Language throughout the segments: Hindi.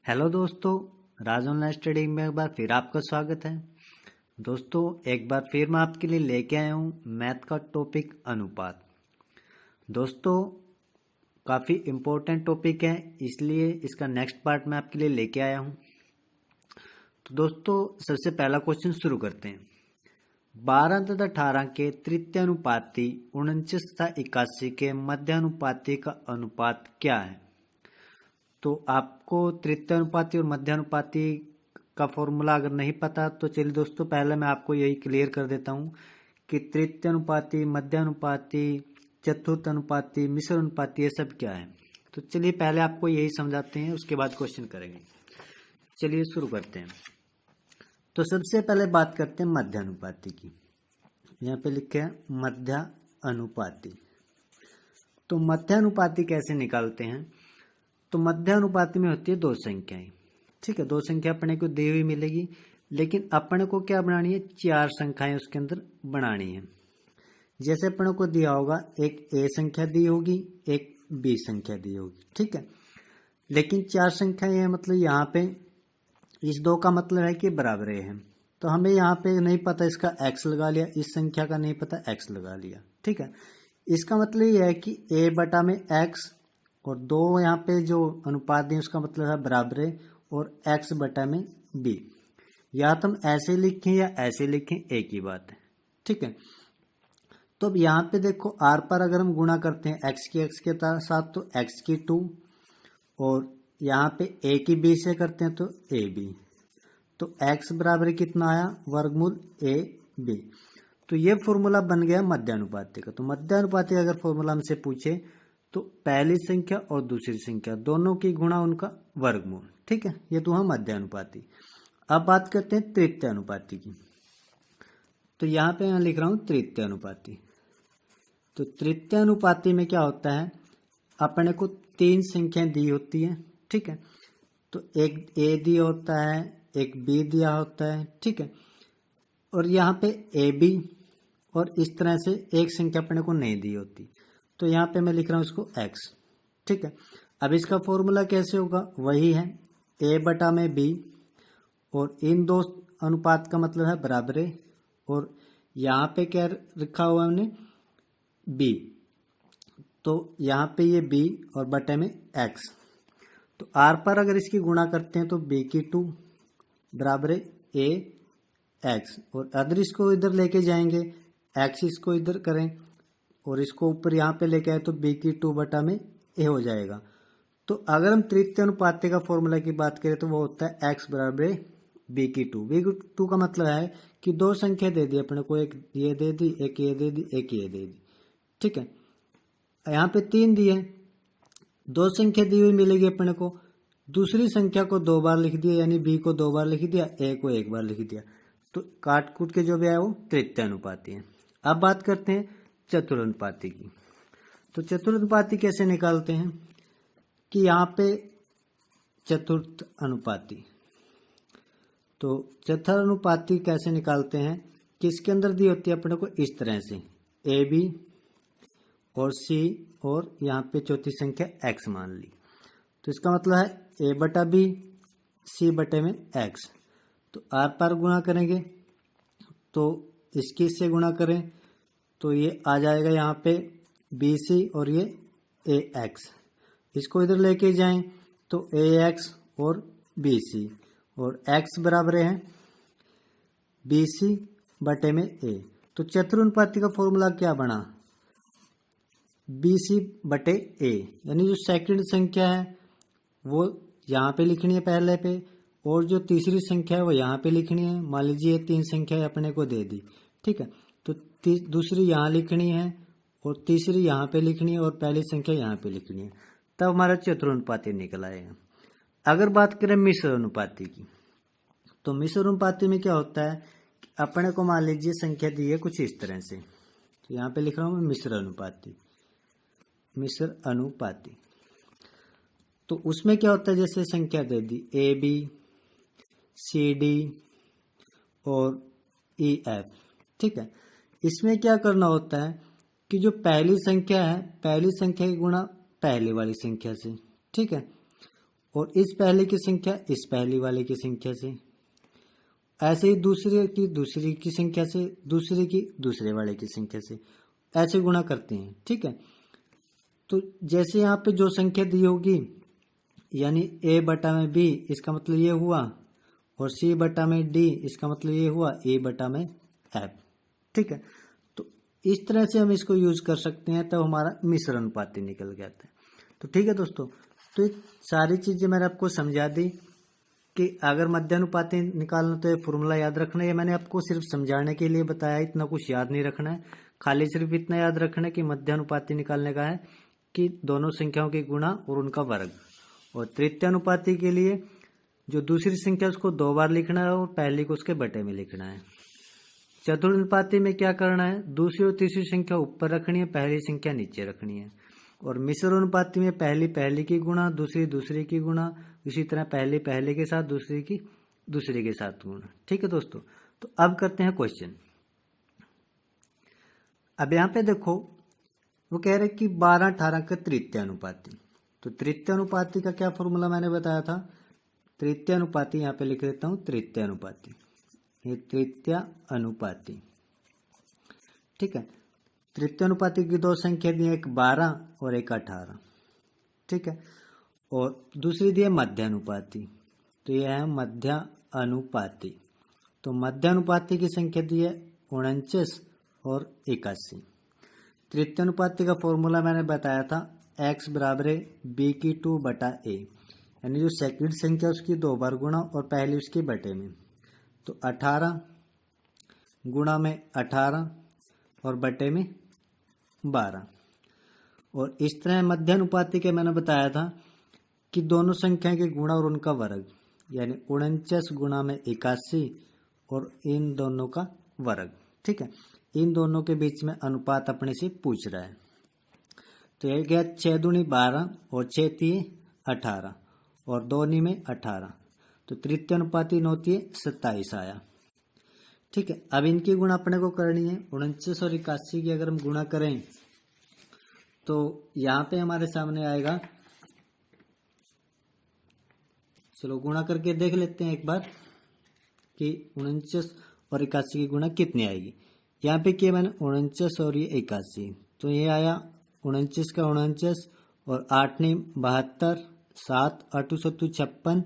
हेलो दोस्तों, राज ऑनलाइन स्टडी में एक बार फिर आपका स्वागत है। दोस्तों, एक बार फिर मैं आपके लिए लेके आया हूँ मैथ का टॉपिक अनुपात। दोस्तों, काफ़ी इम्पोर्टेंट टॉपिक है, इसलिए इसका नेक्स्ट पार्ट मैं आपके लिए लेके आया हूँ। तो दोस्तों, सबसे पहला क्वेश्चन शुरू करते हैं। 12 तथा 18 के तृतीयानुपाती 49 तथा 81 के मध्यानुपाती का अनुपात क्या है? तो आपको तृतीयानुपाती और मध्यानुपाती का फॉर्मूला अगर नहीं पता तो चलिए दोस्तों, पहले मैं आपको यही क्लियर कर देता हूँ कि तृतीयानुपाती, मध्यानुपाती, चतुर्थ अनुपाती, मिश्र अनुपाती ये सब क्या है। तो चलिए पहले आपको यही समझाते हैं, उसके बाद क्वेश्चन करेंगे। चलिए शुरू करते हैं। तो सबसे पहले बात करते हैं मध्यानुपाती की। यहाँ पे लिखे हैं मध्यानुपाती। तो मध्यानुपाती कैसे निकालते हैं? तो मध्यानुपाती में होती है दो संख्याएं। ठीक है, दो संख्या अपने को दी हुई मिलेगी, लेकिन अपने को क्या बनानी है? चार संख्याएं उसके अंदर बनानी है। जैसे अपने को दिया होगा, एक ए संख्या दी होगी, एक बी संख्या दी होगी। ठीक है, लेकिन चार संख्याएं हैं, मतलब यहाँ पे इस दो का मतलब है कि बराबर है। तो हमें यहाँ पे नहीं पता, इसका एक्स लगा लिया, इस संख्या का नहीं पता, एक्स लगा लिया। ठीक है, इसका मतलब ये है कि ए बटा में एक्स और दो यहाँ पे जो अनुपात दिए उसका मतलब है बराबर है, और x बटा में b। या तो हम ऐसे लिखें या ऐसे लिखें, एक ही बात है। ठीक है, तो अब यहाँ पे देखो, r पर अगर हम गुणा करते हैं x के साथ तो x की 2, और यहाँ पे a की b से करते हैं तो ab। तो x बराबर कितना आया? वर्गमूल a b। तो ये फॉर्मूला बन गया मध्यानुपाती का। तो मध्यानुपाती अगर फॉर्मूला हमसे पूछे तो पहली संख्या और दूसरी संख्या दोनों की गुणा उनका वर्गमूल। ठीक है, ये तो हम मध्यानुपाती। अब बात करते हैं तृतीयानुपाती की। तो यहाँ पे मैं लिख रहा हूँ तृतीयानुपाती। तो तृतीयानुपाती में क्या होता है? अपने को तीन संख्याएं दी होती है। ठीक है, तो एक ए दिया होता है, एक बी दिया होता है। ठीक है, और यहाँ पे ए बी और इस तरह से एक संख्या अपने को नहीं दी होती। तो यहाँ पे मैं लिख रहा हूँ इसको x। ठीक है, अब इसका फॉर्मूला कैसे होगा? वही है a बटा में b, और इन दो अनुपात का मतलब है बराबर है, और यहाँ पे क्या रखा हुआ है हमने? b। तो यहाँ पे ये b और बटे में x। तो r पर अगर इसकी गुणा करते हैं तो b की 2 बराबर है a x, और अगर इसको इधर लेके जाएंगे, x इसको इधर करें और इसको ऊपर यहाँ पे लेके आए तो b की 2 बटा में a हो जाएगा। तो अगर हम तृतीय अनुपाती का फॉर्मूला की बात करें तो वो होता है x बराबर b की 2। b की 2 का मतलब है कि दो संख्या दे दी अपने को, एक ये दे दी, एक ये दे दी, एक ये दे दी। ठीक है, यहाँ पे तीन दिए, दो संख्या दी हुई मिलेगी अपने को। दूसरी संख्या को दो बार लिख दिया, यानी b को दो बार लिख दिया, a को एक बार लिख दिया। तो काट कूट के जो भी आया वो तृतीय अनुपाती है। अब बात करते हैं चतुरानुपाती की। तो चतुरानुपाती कैसे निकालते हैं? कि यहाँ पे चतुर्थ अनुपाती। तो चतुरानुपाती कैसे निकालते हैं? कि इसके अंदर दी होती है अपने को इस तरह से ए बी और सी, और यहाँ पे चौथी संख्या x मान ली। तो इसका मतलब है a बटा बी, सी बटे में x। तो r पर गुणा करेंगे तो इसकी इससे गुणा करें तो ये आ जाएगा यहाँ पे BC और ये AX। इसको इधर लेके जाएं तो AX और BC, और X बराबर है BC बटे में A। तो चतुरानुपाती का फॉर्मूला क्या बना? BC बटे A, यानी जो सेकंड संख्या है वो यहाँ पे लिखनी है पहले पे, और जो तीसरी संख्या है वो यहाँ पे लिखनी है। मान लीजिए ये तीन संख्या अपने को दे दी। ठीक है, तो दूसरी यहाँ लिखनी है, और तीसरी यहाँ पे लिखनी है, और पहली संख्या यहाँ पे लिखनी है। तब हमारा चतुरानुपाती निकल आएगा। अगर बात करें मिश्र अनुपाती की, तो मिश्र अनुपाती में क्या होता है कि अपने को मान लीजिए संख्या दी है कुछ इस तरह से। तो यहाँ पे लिख रहा हूँ मैं मिश्र अनुपाती। मिश्र अनुपाती तो उसमें क्या होता है? जैसे संख्या दे दी ए बी, सी डी और ई एफ। ठीक है, इसमें क्या करना होता है कि जो पहली संख्या है, पहली संख्या की गुणा पहले वाली संख्या से। ठीक है, और इस पहले की संख्या इस पहली वाले की संख्या से, ऐसे ही दूसरी की संख्या से, दूसरे की दूसरे वाले की संख्या से ऐसे गुणा करते हैं। ठीक है, तो जैसे यहाँ पे जो संख्या दी होगी यानी a बटा में b, इसका मतलब ये हुआ, और c बटा में d, इसका मतलब ये हुआ a बटा में f। ठीक है, तो इस तरह से हम इसको यूज कर सकते हैं, तब हमारा मिश्र अनुपाती निकल जाता है। तो ठीक है दोस्तों, तो ये सारी चीजें मैंने आपको समझा दी कि अगर मध्यानुपाती निकालना तो ये फॉर्मूला याद रखना है। ये मैंने आपको सिर्फ समझाने के लिए बताया, इतना कुछ याद नहीं रखना है, खाली सिर्फ इतना याद रखना है कि मध्यानुपाती निकालने का है कि दोनों संख्याओं के गुणा और उनका वर्ग। और तृतीयानुपाती के लिए जो दूसरी संख्या उसको 2 बार लिखना है और पहली को उसके बटे में लिखना है। चतुर्थानुपाती में क्या करना है, दूसरी और तीसरी संख्या ऊपर रखनी है, पहली संख्या नीचे रखनी है। और मिश्र अनुपाती में पहली की गुणा, दूसरी की गुणा, इसी तरह पहले के साथ दूसरे के साथ गुणा। ठीक है दोस्तों, तो अब करते हैं क्वेश्चन। अब यहाँ पे देखो वो कह रहे कि 12-18 का तृतीयानुपाती। तो तृतीयानुपाती का क्या फॉर्मूला मैंने बताया था, तृतीयानुपाती यहाँ पे लिख देता हूँ, तृतीयानुपाती, ये तृतीयानुपाती। ठीक है, तृतीयानुपाती की 2 संख्या दी, एक 12 और एक 18। ठीक है, और दूसरी दी है मध्यानुपाती, तो यह है मध्यानुपाती। तो मध्यानुपाती की संख्या दी है 49 और 81। तृतीयानुपाती का फॉर्मूला मैंने बताया था, x बराबर है b की 2 बटा a, यानी जो सेकंड संख्या उसकी 2 बार गुणा और पहली उसके बटे में। तो 18 गुणा में 18 और बटे में 12। और इस तरह मध्यानुपाती के मैंने बताया था कि दोनों संख्याओं के गुणा और उनका वर्ग, यानी 49 गुणा में 81 और इन दोनों का वर्ग। ठीक है, इन दोनों के बीच में अनुपात अपने से पूछ रहा है। तो यह गया 6 दूनी 12 और 6 तिये 18 और 2 नी में 18, तो तृतीयानुपाती 9 तिये 27 आया। ठीक है, अब इनकी गुणा अपने को करनी है। 49 और 81 की अगर हम गुणा करें तो यहाँ पे हमारे सामने आएगा, चलो गुणा करके देख लेते हैं एक बार कि 49 और 81 की गुणा कितनी आएगी। यहाँ पे किया मैंने 49 और ये 81, तो ये आया 49 का 49 और 8 नी 72, 7 8 7 56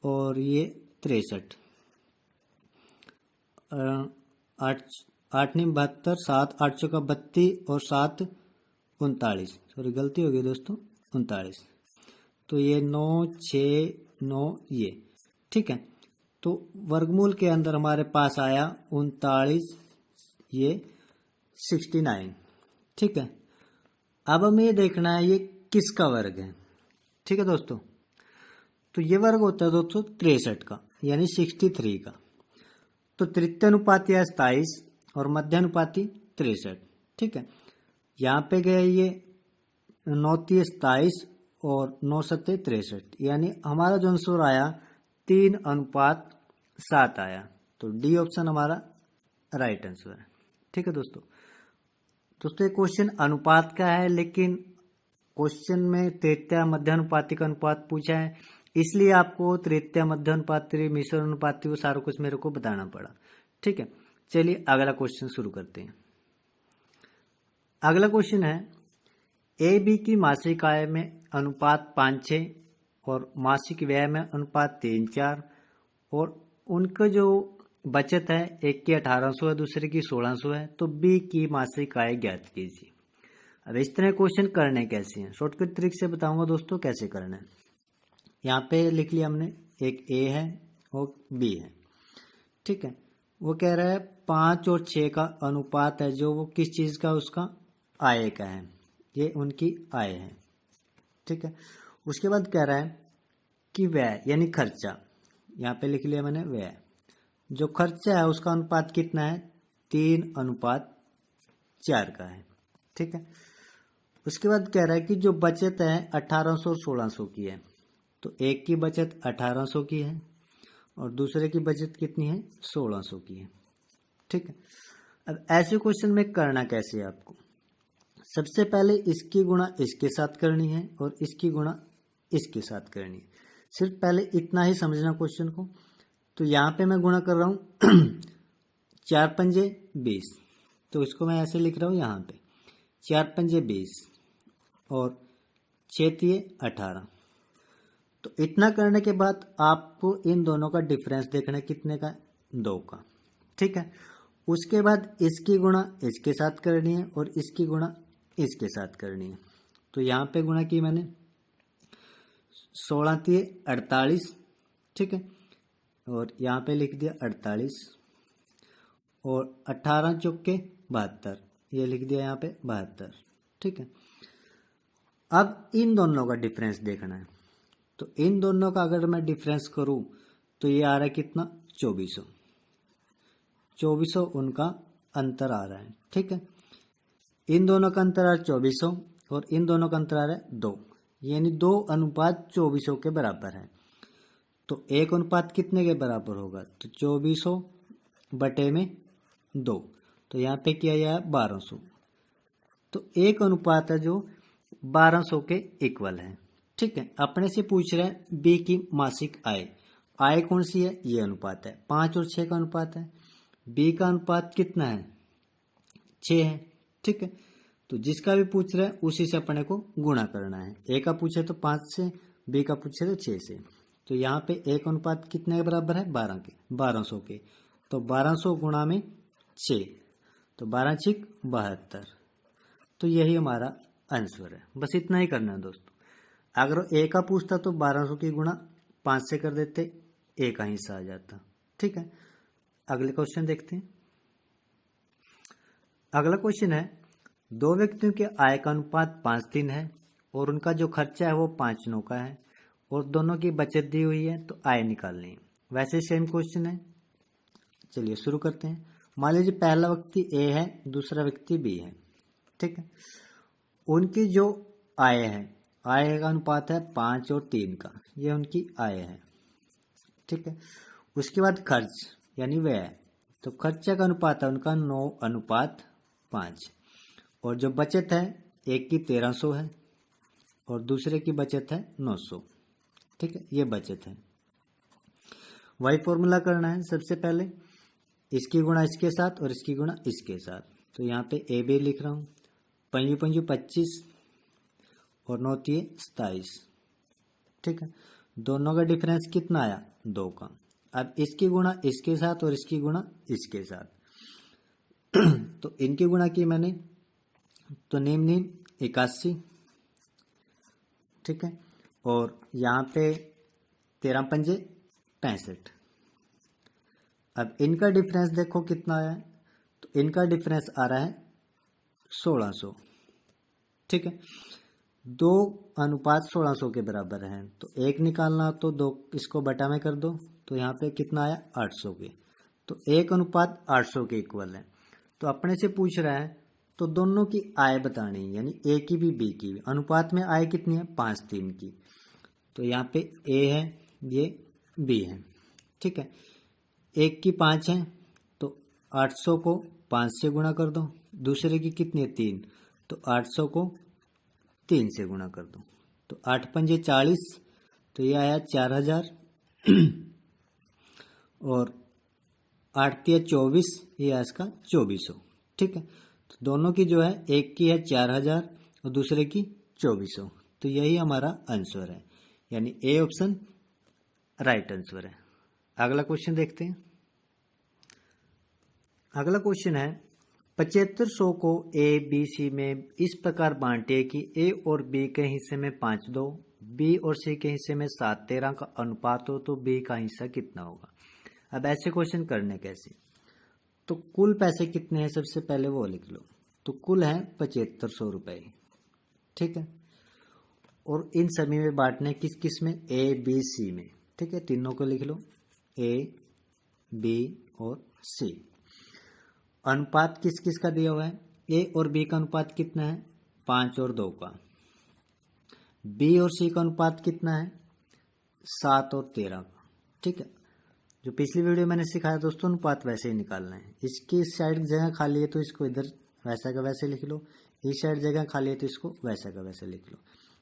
और ये 63, 8 नी 72, 7 8 का 32 और 7 39, सॉरी गलती हो गई दोस्तों, 39। तो ये 9 6 9 ये। ठीक है, तो वर्गमूल के अंदर हमारे पास आया 39, ये 69। ठीक है, अब हमें ये देखना है ये किसका वर्ग है। ठीक है दोस्तों, तो ये वर्ग होता है दोस्तों 63 का, यानी 63 का। तो तृतीयानुपाती है 27 और मध्यानुपाती 63। ठीक है, यहाँ पे गए ये 9 तिये 27 और 9 सत्ते 63, यानी हमारा जो आंसर आया 3:7 आया। तो डी ऑप्शन हमारा राइट आंसर है। ठीक है दोस्तों, ये क्वेश्चन अनुपात का है, लेकिन क्वेश्चन में तृतीय मध्यानुपाती का अनुपात पूछा है, इसलिए आपको तृतीय मध्यानुपाती मिश्र अनुपाती वो सारा कुछ मेरे को बताना पड़ा। ठीक है, चलिए अगला क्वेश्चन शुरू करते हैं। अगला क्वेश्चन है, ए बी की मासिक आय में अनुपात 5:6 और मासिक व्यय में अनुपात 3:4 और उनका जो बचत है, एक की 1800 है, दूसरे की 1600 है, तो बी की मासिक आय ज्ञात कीजिए। अब इस तरह क्वेश्चन करने कैसे हैं, शॉर्टकट ट्रिक से बताऊंगा दोस्तों कैसे करना है। यहाँ पे लिख लिया हमने, एक ए है और बी है। ठीक है, वो कह रहा है 5 और 6 का अनुपात है, जो वो किस चीज का, उसका आय का है, ये उनकी आय है। ठीक है, उसके बाद कह रहा है कि व्यय यानी खर्चा, यहाँ पे लिख लिया मैंने व्यय, जो खर्चा है उसका अनुपात कितना है, 3:4 का है। ठीक है, उसके बाद कह रहा है कि जो बचत है 1800 और 1600 की है, तो एक की बचत 1800 की है और दूसरे की बचत कितनी है, 1600 की है। ठीक है, अब ऐसे क्वेश्चन में करना कैसे है आपको, सबसे पहले इसकी गुणा इसके साथ करनी है और इसकी गुणा इसके साथ करनी है। सिर्फ पहले इतना ही समझना क्वेश्चन को। तो यहाँ पे मैं गुणा कर रहा हूँ 4 पंजे 20, तो इसको मैं ऐसे लिख रहा हूँ यहाँ पे 4 पंजे 20 और 6 तिये 18। तो इतना करने के बाद आपको इन दोनों का डिफरेंस देखना है, कितने का, 2 का। ठीक है, उसके बाद इसकी गुणा इसके साथ करनी है और इसकी गुणा इसके साथ करनी है। तो यहाँ पे गुणा की मैंने 16 तिये 48, ठीक है, और यहाँ पे लिख दिया 48 और 18 चौके 72, ये लिख दिया यहाँ पे 72। ठीक है, अब इन दोनों का डिफरेंस देखना है। तो इन दोनों का अगर मैं डिफरेंस करूं तो ये आ रहा है कितना, 2400। 2400 उनका अंतर आ रहा है। ठीक है, इन दोनों का अंतर आ रहा है 2400 और इन दोनों का अंतर आ रहा है 2, यानी 2 अनुपात 2400 के बराबर है। तो एक अनुपात कितने के बराबर होगा, तो 2400 बटे में 2, तो यहाँ पे किया जाए 1200। तो एक अनुपात है जो 1200 के इक्वल है। ठीक है, अपने से पूछ रहे हैं बी की मासिक आय। आय कौन सी है, ये अनुपात है, 5 और 6 का अनुपात है। बी का अनुपात कितना है, 6 है। ठीक है, तो जिसका भी पूछ रहे हैं उसी से अपने को गुणा करना है। ए का पूछे तो 5 से, बी का पूछे तो 6 से। तो यहाँ पे एक अनुपात कितने के बराबर है, 1200 के। तो 1200 गुणा में 6, तो 12 6 72। तो यही हमारा आंसर है। बस इतना ही करना है दोस्तों। अगर ए का पूछता तो 1200 की गुणा 5 से कर देते, ए का हिस्सा आ जाता। ठीक है, अगले क्वेश्चन देखते हैं। अगला क्वेश्चन है, 2 व्यक्तियों के आय का अनुपात 5:3 है और उनका जो खर्चा है वो 5:9 का है और दोनों की बचत दी हुई है, तो आय निकालनी है। वैसे सेम क्वेश्चन है, चलिए शुरू करते हैं। मान लीजिए पहला व्यक्ति ए है, दूसरा व्यक्ति बी है। ठीक है, उनकी जो आय है, आय का अनुपात है 5 और 3 का, ये उनकी आय है। ठीक है, उसके बाद खर्च यानी व्यय, तो खर्चे का अनुपात है उनका 9:5 और जो बचत है, एक की 1300 है और दूसरे की बचत है 900। ठीक है, ये बचत है। वही फॉर्मूला करना है। सबसे पहले इसकी गुणा इसके साथ और इसकी गुणा इसके साथ। तो यहाँ पे ए बी लिख रहा हूँ, 5 5 25 और 9 3 27। ठीक है, दोनों का डिफरेंस कितना आया, 2 का। अब इसकी गुणा इसके साथ और इसकी गुणा इसके साथ। तो इनकी गुणा की मैंने, तो नीम 81। ठीक है, और यहाँ पे 13 पंजे 65। अब इनका डिफरेंस देखो कितना आया है, तो इनका डिफरेंस आ रहा है 1600। ठीक है, 2 अनुपात 1600 के बराबर है, तो एक निकालना तो 2 इसको बटा में कर दो, तो यहाँ पे कितना आया 800 के। तो 1 अनुपात 800 के इक्वल है। तो अपने से पूछ रहा है तो दोनों की आय बतानी है, यानी ए की भी बी की भी। अनुपात में आय कितनी है, 5:3 की। तो यहाँ पे ए है, ये बी है। ठीक है, एक की 5 है, तो 800 को 5 से गुणा कर दो। दूसरे की कितनी है, 3, तो 800 को 3 से गुणा कर दो। तो 8 पंजे 40, तो ये आया 4000 और 8 तिया 24, ये आया इसका 2400। ठीक है, तो दोनों की जो है, एक की है 4000 और दूसरे की 2400। तो यही हमारा आंसर है, यानी ए ऑप्शन राइट आंसर है। अगला क्वेश्चन देखते हैं। अगला क्वेश्चन है, 7500 को ए बी सी में इस प्रकार बांटे कि ए और बी के हिस्से में 5:2, बी और सी के हिस्से में 7:13 का अनुपात हो, तो बी का हिस्सा कितना होगा। अब ऐसे क्वेश्चन करने कैसे, तो कुल पैसे कितने हैं सबसे पहले वो लिख लो। तो कुल है 7500 रुपये। ठीक है, और इन सभी में बांटने किस किस में, ए बी सी में। ठीक है, तीनों को लिख लो, ए बी और सी। अनुपात किस किस का दिया हुआ है, ए और बी का अनुपात कितना है, 5 और 2 का। बी और सी का अनुपात कितना है, 7 और 13 का। ठीक है, जो पिछली वीडियो मैंने सिखाया दोस्तों, अनुपात वैसे ही निकालना है। इसकी इस साइड जगह खाली है तो इसको इधर वैसा का वैसे लिख लो, इस साइड जगह खाली है तो इसको वैसा का वैसे लिख लो।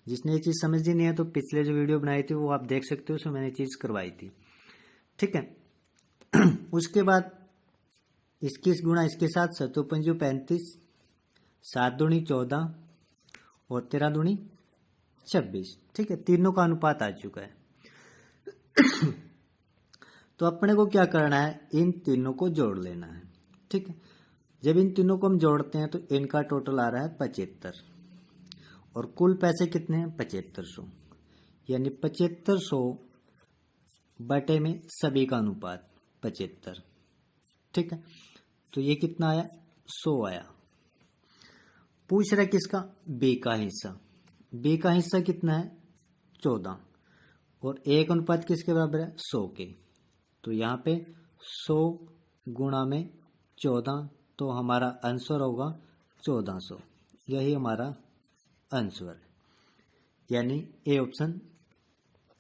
जिसने ये चीज़ समझी नहीं है तो पिछले जो वीडियो बनाई थी वो आप देख सकते हो, उसमें मैंने चीज़ करवाई थी। ठीक है। उसके बाद 21 गुणा इसके साथ 7 पंजू 35, 7 दूनी 14 और 13 दूनी 26। ठीक है, तीनों का अनुपात आ चुका है। तो अपने को क्या करना है, इन तीनों को जोड़ लेना है। ठीक है, जब इन तीनों को हम जोड़ते हैं तो इनका टोटल आ रहा है 75 और कुल पैसे कितने हैं 7500, यानी 7500 बटे में सभी का अनुपात 75। ठीक है, तो ये कितना आया 100 आया। पूछ रहा है किसका, बी का हिस्सा। बी का हिस्सा कितना है 14 और एक अनुपात किसके बराबर है 100 के। तो यहाँ पे 100 गुणा में 14, तो हमारा आंसर होगा 1400। यही हमारा आंसर है, यानी ए ऑप्शन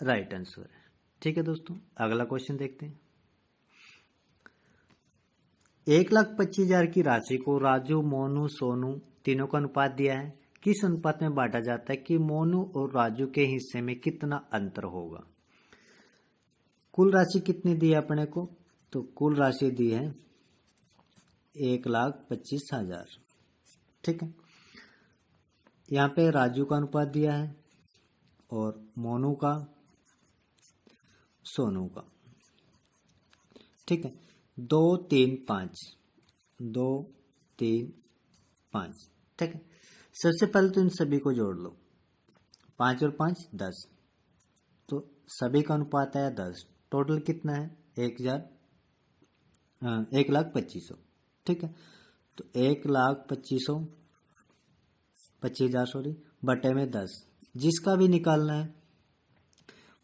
राइट आंसर है। ठीक है दोस्तों, अगला क्वेश्चन देखते हैं। 1,25,000 की राशि को राजू, मोनू, सोनू तीनों का अनुपात दिया है। किस अनुपात में बांटा जाता है कि मोनू और राजू के हिस्से में कितना अंतर होगा। कुल राशि कितनी दी है अपने को, तो कुल राशि दी है 1,25,000। ठीक है, यहाँ पे राजू का अनुपात दिया है और मोनू का, सोनू का। ठीक है, 2 3 5, 2 3 5। ठीक है, सबसे पहले तो इन सभी को जोड़ लो, 5 और 5 10, तो सभी का अनुपात आया 10। टोटल कितना है 1,25,000। ठीक है, तो 1,25,000 25,000 सॉरी बटे में 10, जिसका भी निकालना है।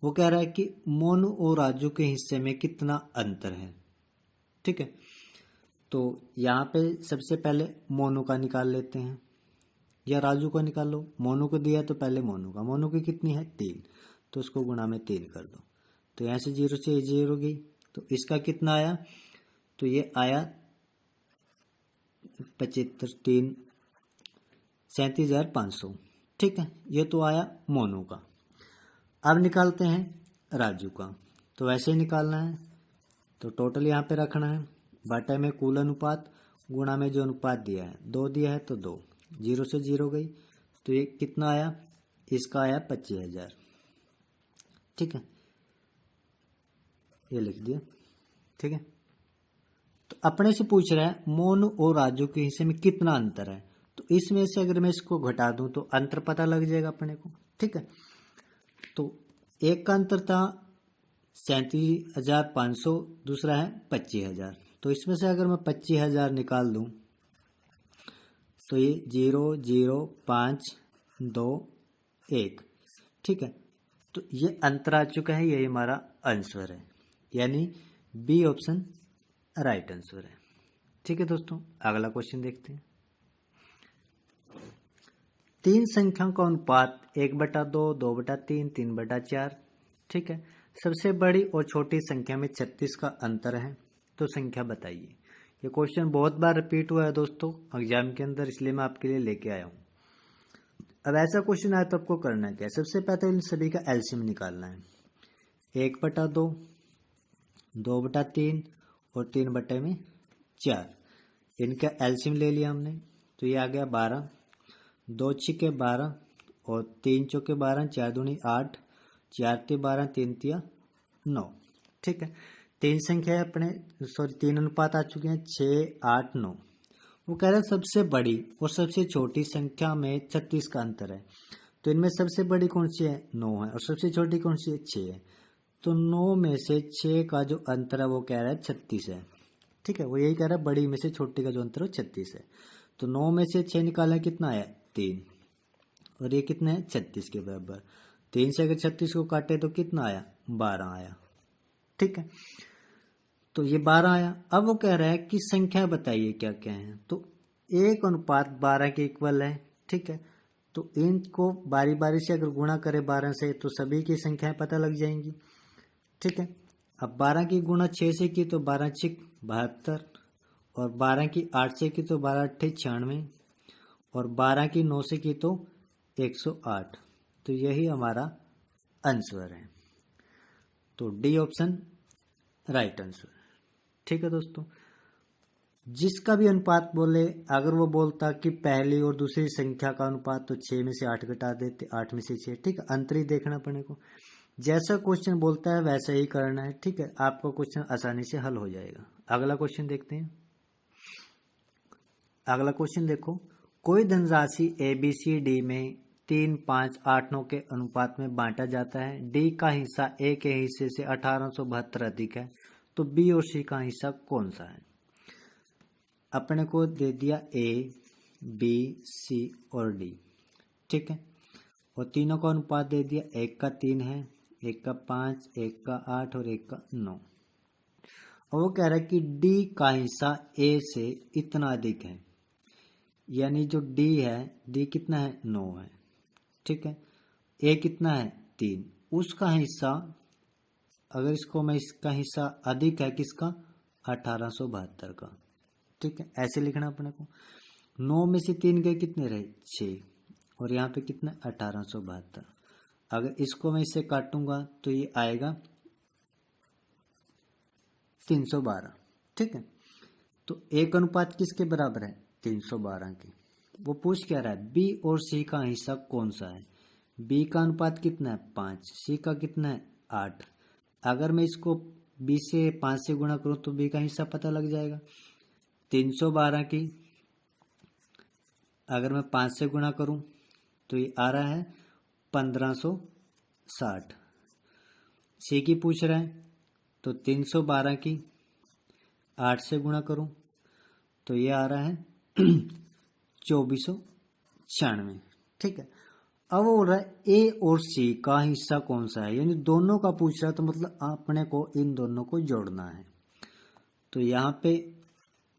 वो कह रहा है कि मोनू और राजू के हिस्से में कितना अंतर है। ठीक है, तो यहाँ पे सबसे पहले मोनू का निकाल लेते हैं या राजू का निकाल लो। मोनू को दिया तो पहले मोनू का, मोनू की कितनी है 3, तो उसको गुणा में 3 कर दो। तो यहाँ से 0 से 0 गई, तो इसका कितना आया, तो ये आया 75 3 37,500। ठीक है, ये तो आया मोनू का। अब निकालते हैं राजू का, तो वैसे ही निकालना है। तो टोटल यहाँ पे रखना है, बटे में कुल अनुपात गुणा में जो अनुपात दिया है, 2 दिया है तो 2, 0 से 0 गई, तो ये कितना आया, इसका आया 25,000। ठीक है, ये लिख दिया। ठीक है, तो अपने से पूछ रहा है मोनू और राजू के हिस्से में कितना अंतर है, तो इसमें से अगर मैं इसको घटा दूं तो अंतर पता लग जाएगा अपने को। ठीक है, तो एक का अंतर था 37,500, दूसरा है 25,000। तो इसमें से अगर मैं 25,000 निकाल दूं तो ये 0 0 5 2 1। ठीक है, तो ये अंतर आ चुका है, यही हमारा आंसर है, यानी बी ऑप्शन राइट आंसर है। ठीक है दोस्तों, अगला क्वेश्चन देखते हैं। 3 संख्याओं का अनुपात 1/2, 2/3, 3/4। ठीक है, सबसे बड़ी और छोटी संख्या में 36 का अंतर है, तो संख्या बताइए। ये क्वेश्चन बहुत बार रिपीट हुआ है दोस्तों एग्जाम के अंदर, इसलिए मैं आपके लिए लेके आया हूँ। अब ऐसा क्वेश्चन आया तो आपको करना क्या है, सबसे पहले इन सभी का एलसीएम निकालना है। 1/2, 2/3 और 3/4, इनका एलसीएम ले लिया हमने, तो ये आ गया 12, 2 छिके 12 और 3 चौके 12, 4 दूनी 8, 4 ते 12, 3 तिया 9। ठीक है, 3 संख्या है अपने, सॉरी 3 अनुपात आ चुके हैं 6 8 9। वो कह रहा है सबसे बड़ी और सबसे छोटी संख्या में 36 का अंतर है, तो इनमें सबसे बड़ी कौन सी है 9 है और सबसे छोटी कौन सी है 6 है। तो 9 में से 6 का जो अंतर है वो कह रहा है 36 है। ठीक है, वो यही कह रहा है बड़ी में से छोटी का जो अंतर है 36 है। तो 9 में से 6 निकालना कितना आया 3, और ये कितना है 36 के बराबर। 3 से अगर 36 को काटे तो कितना आया 12 आया। ठीक है, तो ये 12 आया। अब वो कह रहा है कि संख्या बताइए क्या क्या है, तो 1:12 के इक्वल है। ठीक है, तो इनको बारी बारी से अगर गुणा करें 12 से तो सभी की संख्याएं पता लग जाएंगी। ठीक है, अब 12 की गुणा 6 से की तो 12 6 72, और 12 की 8 से की तो 12 8 96, और 12 की 9 से की तो 108। तो यही हमारा आंसर है। तो डी ऑप्शन राइट आंसर। ठीक है दोस्तों, जिसका भी अनुपात बोले, अगर वो बोलता कि पहली और दूसरी संख्या का अनुपात, तो 6 में से 8 घटा देते, 8 में से 6। ठीक है, अंतर ही देखना अपने को। जैसा क्वेश्चन बोलता है वैसा ही करना है। ठीक है, आपका क्वेश्चन आसानी से हल हो जाएगा। अगला क्वेश्चन देखते हैं। अगला क्वेश्चन देखो, कोई धनराशि ABCD में 3, 5, 8, 9 के अनुपात में बांटा जाता है। डी का हिस्सा ए के हिस्से से 1872 अधिक है, तो बी और सी का हिस्सा कौन सा है। अपने को दे दिया A, B, C और D। ठीक है, और तीनों का अनुपात दे दिया, एक का 3 है, एक का 5, एक का 8 और एक का 9। और वो कह रहा है कि D का हिस्सा A से इतना अधिक है, यानी जो D है, D कितना है 9 है। ठीक है, A कितना है 3, उसका हिस्सा, अगर इसको मैं, इसका हिस्सा अधिक है किसका, 1872 का। ठीक है, ऐसे लिखना अपने को। 9 में से 3 गए, कितने रहे 6, और यहाँ पे कितना 1872। अगर इसको मैं इससे काटूंगा तो ये आएगा 312। ठीक है, तो एक अनुपात किसके बराबर है, 312 के। वो पूछ क्या रहा है, बी और सी का हिस्सा कौन सा है। बी का अनुपात कितना है 5, सी का कितना है 8। अगर मैं इसको बी से 5 से गुणा करूं तो बी का हिस्सा पता लग जाएगा। 312 की अगर मैं 5 से गुणा करूं तो ये आ रहा है 1560। सी की पूछ रहा है, तो 312 की 8 से गुणा करूं तो ये आ रहा है 2496। ठीक है, अब वो बोल रहा है ए और सी का हिस्सा कौन सा है, यानी दोनों का पूछ रहा है, तो मतलब अपने को इन दोनों को जोड़ना है। तो यहाँ पे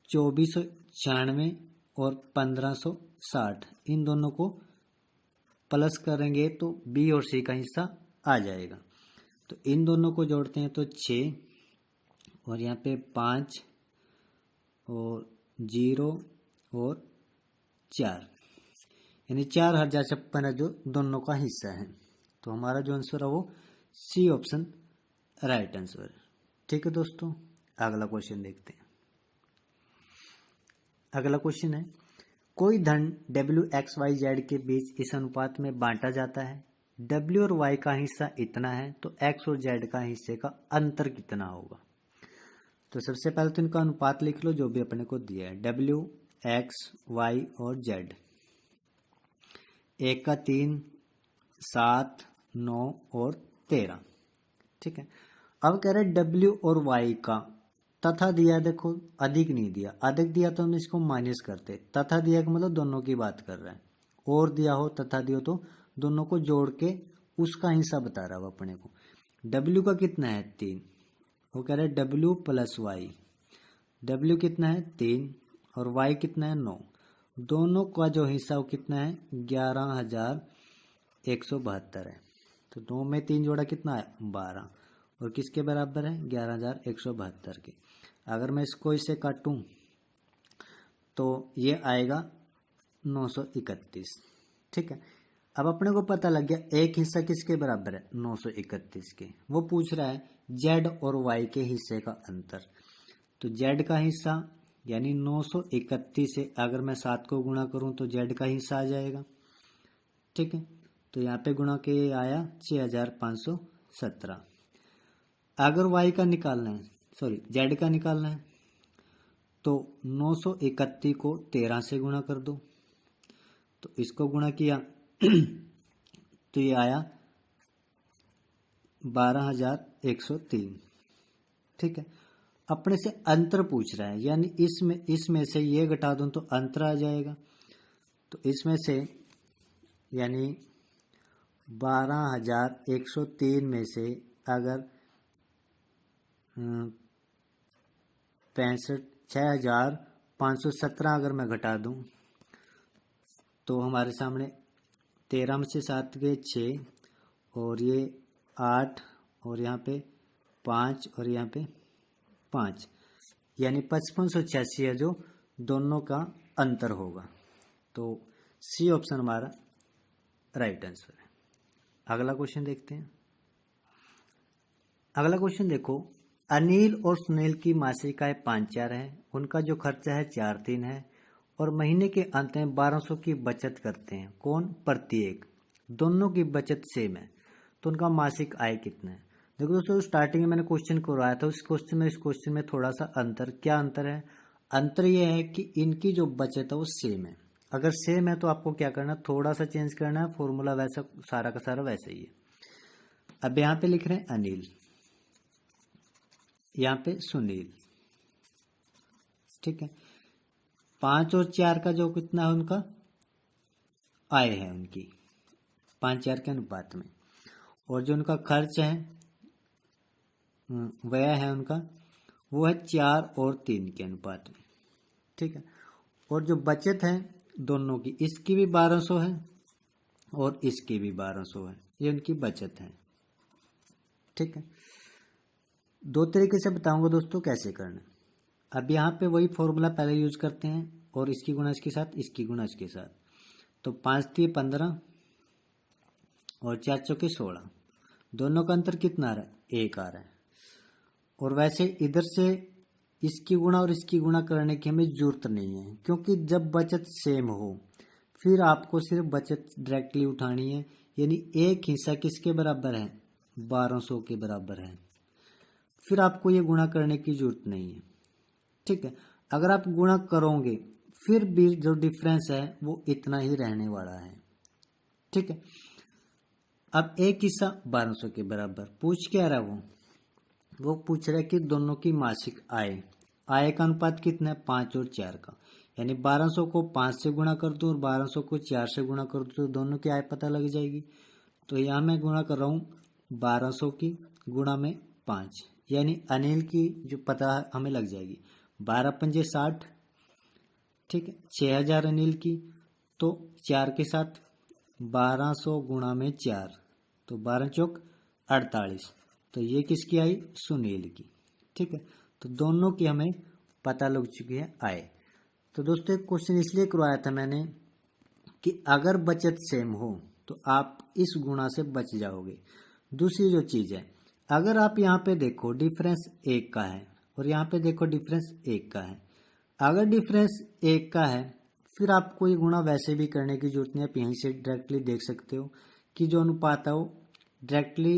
2496 और 1560, इन दोनों को प्लस करेंगे तो बी और सी का हिस्सा आ जाएगा। तो इन दोनों को जोड़ते हैं तो 6, और यहाँ पे 5 और 0 और 4, यानी 4056 है जो दोनों का हिस्सा है। तो हमारा जो आंसर है वो सी ऑप्शन राइट आंसर है। ठीक है दोस्तों, अगला क्वेश्चन देखते हैं। अगला क्वेश्चन है, कोई धन WXYZ के बीच इस अनुपात में बांटा जाता है। W और Y का हिस्सा इतना है, तो X और Z का हिस्से का अंतर कितना होगा। तो सबसे पहले तो इनका अनुपात लिख लो जो भी अपने को दिया है, W, X, Y और Z। एक का 3, 7, 9 और 13। ठीक है, अब कह रहे W और Y का तथा दिया, देखो अधिक नहीं दिया, अधिक दिया तो हम इसको माइनस करते, तथा दिया का मतलब दोनों की बात कर रहा है। और दिया हो, तथा दिया तो दोनों को जोड़ के उसका हिस्सा बता रहा है अपने को। W का कितना है 3, वो कह रहा है W प्लस वाई। W कितना है 3 और Y कितना है 9, दोनों का जो हिस्सा वो कितना है 11172 है। तो 9 में 3 जोड़ा कितना है 12, और किसके बराबर है 11172 के। अगर मैं इसको इसे काटूं तो ये आएगा 931। ठीक है, अब अपने को पता लग गया एक हिस्सा किसके बराबर है 931 के। वो पूछ रहा है Z और Y के हिस्से का अंतर। तो Z का हिस्सा यानी 931 से अगर मैं 7 को गुणा करूं तो Z का हिस्सा आ जाएगा। ठीक है, तो यहाँ पे गुणा के आया 6517। अगर Y का निकालना है, सॉरी Z का निकालना है, तो 931 को 13 से गुणा कर दो, तो इसको गुणा किया तो ये आया 12103। ठीक है, अपने से अंतर पूछ रहा है, यानी इसमें से ये घटा दूं तो अंतर आ जाएगा। तो इसमें से यानी 12103 में से अगर 6517 अगर मैं घटा दूं तो हमारे सामने 13 में से 7 गए 6, और ये 8, और यहाँ पे 5 और यहाँ पे 5, यानी 5586 है जो दोनों का अंतर होगा। तो सी ऑप्शन हमारा राइट आंसर है। अगला क्वेश्चन देखते हैं। अगला क्वेश्चन देखो, अनिल और सुनील की मासिक आय 5,400 है, उनका जो खर्चा है 4,300 है और महीने के अंत में 1,200 की बचत करते हैं। कौन? प्रत्येक। दोनों की बचत सेम है, तो उनका मासिक आय कितना है? देखो दोस्तों, स्टार्टिंग में मैंने क्वेश्चन करवाया था, उस क्वेश्चन में इस क्वेश्चन में थोड़ा सा अंतर। क्या अंतर है? अंतर यह है कि इनकी जो बचत है वो सेम है। अगर सेम है तो आपको क्या करना है, थोड़ा सा चेंज करना है, फॉर्मूला वैसा सारा का सारा वैसा ही है। अब यहाँ पे लिख रहे हैं अनिल, यहाँ पे सुनील, ठीक है। 5 और 4 का जो कितना है उनका आय है, उनकी 5-4 के अनुपात में, और जो उनका खर्च है व्यय है उनका, वो है 4 और 3 के अनुपात में, ठीक है। और जो बचत है दोनों की, इसकी भी 1,200 है और इसकी भी 1,200 है, ये उनकी बचत है, ठीक है। दो तरीके से बताऊंगा दोस्तों कैसे करना। अब यहाँ पे वही फॉर्मूला पहले यूज करते हैं, और इसकी गुणा इसके साथ, इसकी गुणा इसके साथ, तो 5×3 15 और 4×4 16, दोनों का अंतर कितना आ रहा है? 1 आ रहा है। और वैसे इधर से इसकी गुणा और इसकी गुणा करने की हमें जरूरत नहीं है, क्योंकि जब बचत सेम हो फिर आपको सिर्फ बचत डायरेक्टली उठानी है, यानी एक हिस्सा किसके बराबर है? 1,200 के बराबर है। फिर आपको ये गुणा करने की जरूरत नहीं है, ठीक है। अगर आप गुणा करोगे फिर भी जो डिफरेंस है वो इतना ही रहने वाला है, ठीक है। अब एक हिस्सा 1,200 के बराबर पूछ क्या रहा है? वो पूछ रहा है कि दोनों की मासिक आय, आय का अनुपात कितना है? 5 और 4 का, यानी 1,200 को 5 से गुणा कर दो और 1,200 को 4 से गुणा कर दो, तो दोनों की आय पता लग जाएगी। तो यहाँ मैं गुणा कर रहा हूँ 1,200 की गुणा में 5, यानी अनिल की जो पता हमें लग जाएगी 12×5 = 60, ठीक है। 6,000 अनिल की, तो 4 के साथ 1,200 गुणा में 4, तो 12×4 = 48, तो ये किसकी आई? सुनील की, ठीक है। तो दोनों की हमें पता लग चुकी है आय। तो दोस्तों एक क्वेश्चन इसलिए करवाया था मैंने कि अगर बचत सेम हो तो आप इस गुणा से बच जाओगे। दूसरी जो चीज है, अगर आप यहाँ पे देखो डिफरेंस 1 का है और यहाँ पे देखो डिफरेंस 1 का है, अगर डिफरेंस 1 का है फिर आपको ये गुणा वैसे भी करने की जरूरत नहीं है। आप यहीं से डायरेक्टली देख सकते हो कि जो अनुपात है वो डायरेक्टली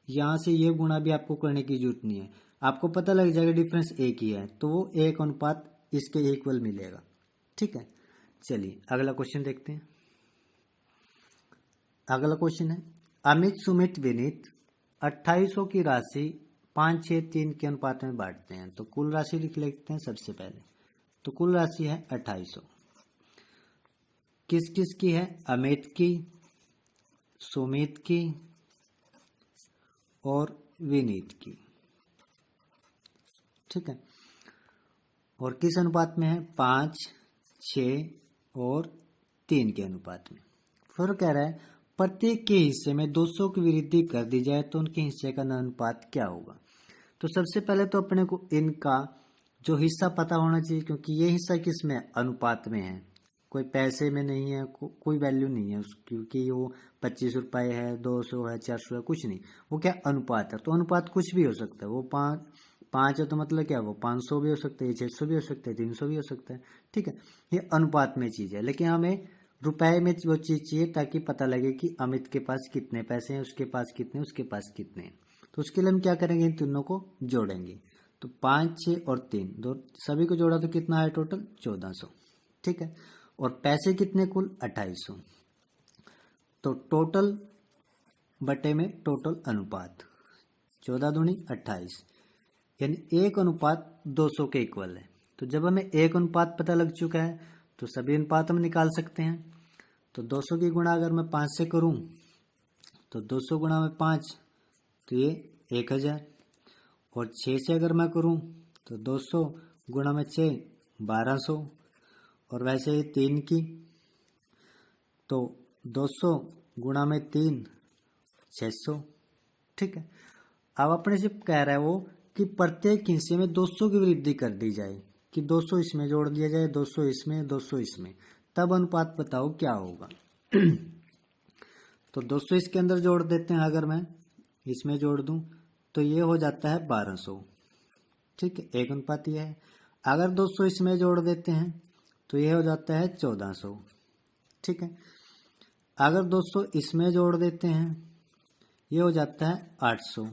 यहाँ से ये गुणा भी आपको करने की जरूरत नहीं है, आपको पता लग जाएगा डिफरेंस 1 ही है, तो वो 1 अनुपात इसके इक्वल मिलेगा, ठीक है। चलिए अगला क्वेश्चन देखते हैं। अगला क्वेश्चन है, अमित सुमित विनीत 2800 की राशि 5, 6, 3 के अनुपात में बांटते हैं। तो कुल राशि लिख लेते हैं सबसे पहले। तो कुल राशि है 2800, किस किस की है? अमित की, सुमित की और विनीत की, ठीक है। और किस अनुपात में है? 5, 6 और 3 के अनुपात में। फिर कह रहा है प्रत्येक के हिस्से में 200 की वृद्धि कर दी जाए तो उनके हिस्से का अनुपात क्या होगा? तो सबसे पहले तो अपने को इनका जो हिस्सा पता होना चाहिए, क्योंकि ये हिस्सा किस में? अनुपात में है, कोई पैसे में नहीं है, कोई वैल्यू नहीं है उसकी, क्योंकि वो 25 रुपये है, 200 है, 400 है, कुछ नहीं, वो क्या अनुपात है। तो अनुपात कुछ भी हो सकता है, वो 5 है तो मतलब क्या, वो 500 भी हो सकता है, 600 भी हो सकता है, 300 भी हो सकता है, ठीक है। ये अनुपात में चीज़ है, लेकिन हमें रुपए में वो चीज़ चाहिए ताकि पता लगे कि अमित के पास कितने पैसे हैं, उसके पास कितने, उसके पास कितने हैं। तो उसके लिए हम क्या करेंगे, इन तीनों को जोड़ेंगे। तो 5, 6 और 3 दो सभी को जोड़ा तो कितना आया? टोटल 1400, ठीक है। और पैसे कितने? कुल 2800। तो टोटल बटे में टोटल अनुपात 14 दूनी 28, यानी 1:200 के इक्वल है। तो जब हमें 1 अनुपात पता लग चुका है तो सभी अनुपात हम निकाल सकते हैं। तो 200 की गुणा अगर मैं 5 से करूं तो 200 गुणा में 5 तो ये 1000, और 6 से अगर मैं करूं तो 200 गुणा में 6 1200, और वैसे ही 3 की तो 200 गुणा में 3 600, ठीक है। अब अपने से कह रहा है वो कि प्रत्येक हिस्से में 200 की वृद्धि कर दी जाए, कि 200 इसमें जोड़ दिया जाए, 200 इसमें, 200 इसमें, तब अनुपात बताओ क्या होगा। तो 200 इसके अंदर जोड़ देते हैं, अगर मैं इसमें जोड़ दूं तो ये हो जाता है 1200। ठीक है, 1 ये है। अगर 200 इसमें जोड़ देते हैं तो ये हो जाता है 1400। ठीक है, अगर 200 इसमें जोड़ देते हैं ये हो जाता है 800।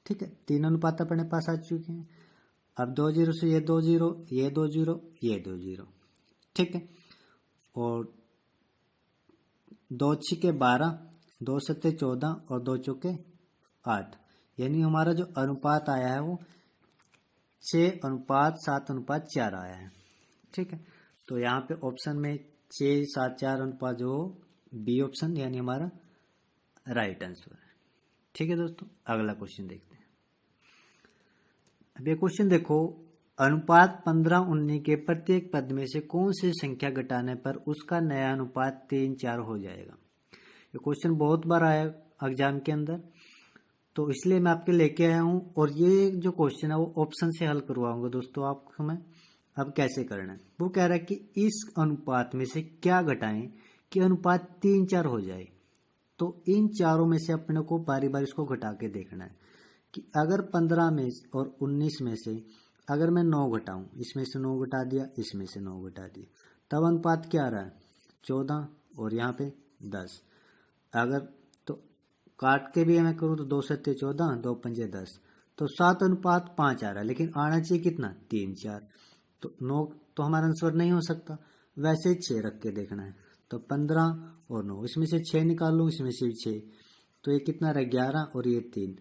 ठीक है, 3 अनुपात अपने पास आ चुके हैं। अब 2 जीरो से ये 2 जीरो, ये 2 जीरो, ये 2 जीरो। ठीक है, और 2 छिके 12, 2 सत्ते 14 और 2 चौके 8, यानी हमारा जो अनुपात आया है वो 6:7:4 आया है। ठीक है, तो यहाँ पे ऑप्शन में 6:7:4 अनुपात जो बी ऑप्शन यानी हमारा राइट आंसर है। ठीक है दोस्तों, अगला क्वेश्चन देखते हैं। अब ये क्वेश्चन देखो, अनुपात 15:19 के प्रत्येक पद में से कौन सी संख्या घटाने पर उसका नया अनुपात 3:4 हो जाएगा। ये क्वेश्चन बहुत बार आया एग्जाम के अंदर, तो इसलिए मैं आपके लेके आया हूँ। और ये जो क्वेश्चन है वो ऑप्शन से हल करवाऊंगा दोस्तों आपको मैं। अब कैसे करना है, वो कह रहा है कि इस अनुपात में से क्या घटाएं कि अनुपात 3:4 हो जाए। तो इन चारों में से अपने को बारी बारी इसको घटा के देखना है कि अगर 15 में और 19 में से अगर मैं 9 घटाऊं, इसमें से 9 घटा दिया, इसमें से 9 घटा दिया, तब अनुपात क्या आ रहा है 14 और यहाँ पे 10। अगर तो काट के भी मैं करूँ तो 2 सत्ते 14, 2 पंजे 10, तो 7:5 आ रहा है। लेकिन आना चाहिए कितना 3:4, तो 9 तो हमारा आंसर नहीं हो सकता। वैसे 6 रख के देखना है, तो 15 और 9, इसमें से 6 निकाल लूँ, इसमें से 6, तो ये कितना रहा 11 और ये 3,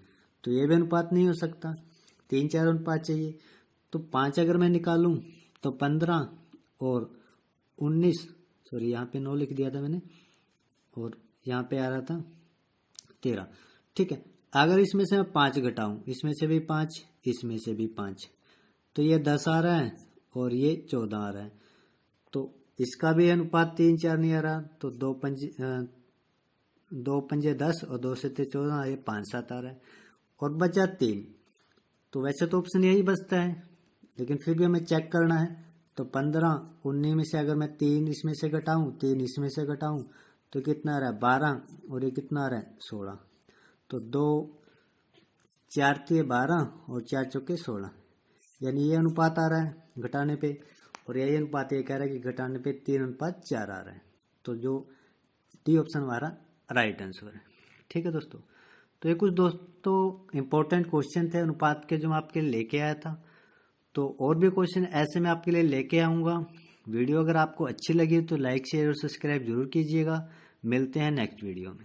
तो ये भी अनुपात नहीं हो सकता, 3:4 अनुपात चाहिए। तो 5 अगर मैं निकालूं तो 15 और 19, सॉरी यहाँ पे 9 लिख दिया था मैंने, और यहाँ पे आ रहा था 13। ठीक है, अगर इसमें से मैं 5 घटाऊं, इसमें से भी 5, इसमें से भी 5, तो ये 10 आ रहा है और ये 14 आ रहा है। तो इसका भी अनुपात 3:4 नहीं आ रहा, तो 2 पंजे 10 और 2 सत्ते 14, ये 5:7 आ रहा है। और बचा 3, तो वैसे तो ऑप्शन यही बचता है, लेकिन फिर भी हमें चेक करना है। तो 15, 19 में से अगर मैं 3 इसमें से घटाऊं, 3 इसमें से घटाऊं, तो कितना आ रहा है 12, और ये कितना आ रहा है 16। तो 2 4 के 12 और 4 चौके 16, यानी ये अनुपात आ रहा है घटाने पे। और यही अनुपात ये कह रहा है कि घटाने पे 3:4 आ रहा है। तो जो डी ऑप्शन हमारा राइट आंसर है। ठीक है दोस्तों, तो ये कुछ दोस्तों इंपॉर्टेंट क्वेश्चन थे अनुपात के जो मैं आपके लिए लेके आया था। तो और भी क्वेश्चन ऐसे मैं आपके लिए लेके आऊँगा। वीडियो अगर आपको अच्छी लगी तो लाइक शेयर और सब्सक्राइब जरूर कीजिएगा। मिलते हैं नेक्स्ट वीडियो में।